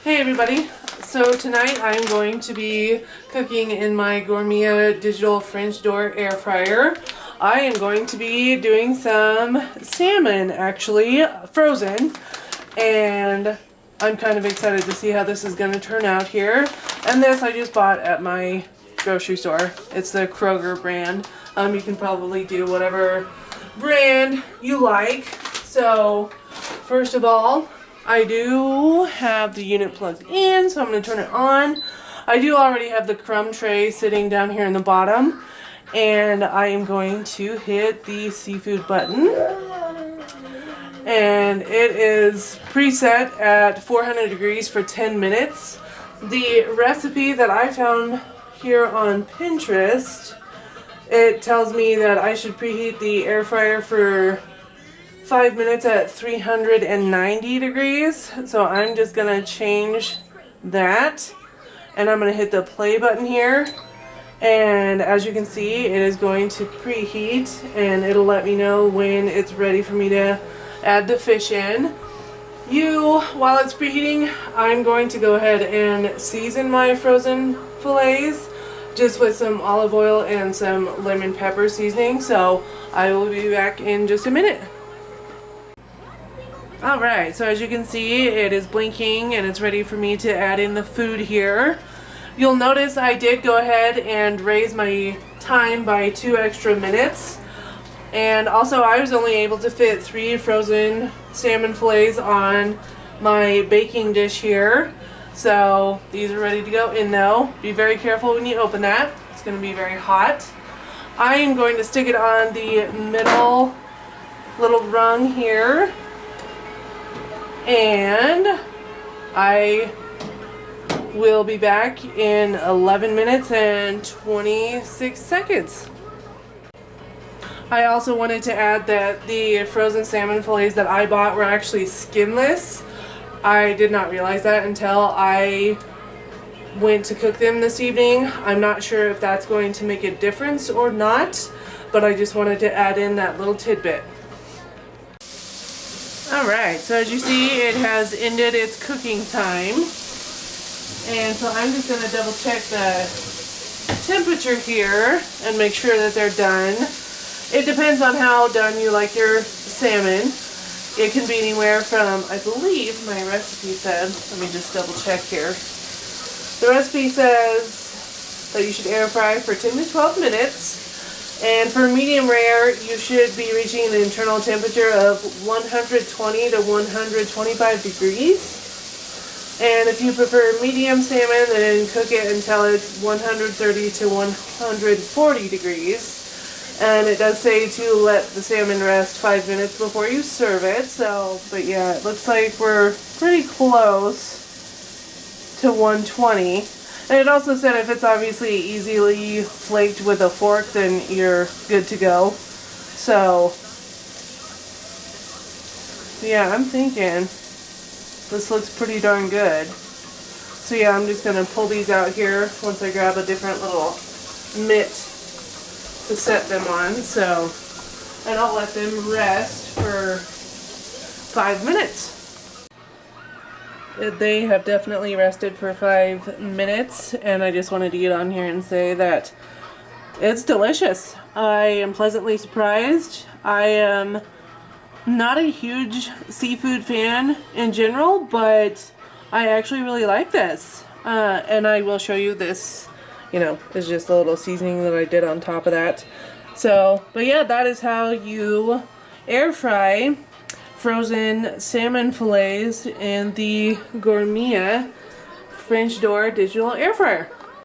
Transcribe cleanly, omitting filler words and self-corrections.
Hey everybody, so tonight I'm going to be cooking in my Gourmia digital French door air fryer. I am going to be doing some salmon, actually, frozen, and I'm kind of excited to see how this is going to turn out here. And this I just bought at my grocery store. It's the Kroger brand. You can probably do whatever brand you like. So first of all, I do have the unit plugged in, so I'm going to turn it on. I do already have the crumb tray sitting down here in the bottom, and I am going to hit the seafood button. And it is preset at 400 degrees for 10 minutes. The recipe that I found here on Pinterest, it tells me that I should preheat the air fryer for 5 minutes at 390 degrees. So I'm just gonna change that, and I'm gonna hit the play button here, and as you can see, it is going to preheat, and it'll let me know when it's ready for me to add the fish in. While it's preheating, I'm going to go ahead and season my frozen fillets just with some olive oil and some lemon pepper seasoning. So I will be back in just a minute. Alright, so as you can see, it is blinking and it's ready for me to add in the food here. You'll notice I did go ahead and raise my time by 2 extra minutes. And also I was only able to fit 3 frozen salmon fillets on my baking dish here. So these are ready to go in though. Be very careful when you open that. It's going to be very hot. I am going to stick it on the middle little rung here. And I will be back in 11 minutes and 26 seconds. I also wanted to add that the frozen salmon fillets that I bought were actually skinless. I did not realize that until I went to cook them this evening. I'm not sure if that's going to make a difference or not, but I just wanted to add in that little tidbit. Alright, so as you see, it has ended its cooking time. And so I'm just going to double check the temperature here and make sure that they're done. It depends on how done you like your salmon. It can be anywhere from, I believe my recipe said, let me just double check here. The recipe says that you should air fry for 10 to 12 minutes. And for medium rare, you should be reaching an internal temperature of 120 to 125 degrees. And if you prefer medium salmon, then cook it until it's 130 to 140 degrees. And it does say to let the salmon rest 5 minutes before you serve it. So, but yeah, it looks like we're pretty close to 120. And it also said if it's obviously easily flaked with a fork, then you're good to go. So, yeah, I'm thinking this looks pretty darn good. So yeah, I'm just going to pull these out here once I grab a different little mitt to set them on. So, and I'll let them rest for 5 minutes. They have definitely rested for 5 minutes, and I just wanted to get on here and say that it's delicious. I am pleasantly surprised. I am not a huge seafood fan in general, but I actually really like this. And I will show you this, is just a little seasoning that I did on top of that. So, but yeah, that is how you air fry frozen salmon fillets in the Gourmia French door digital air fryer.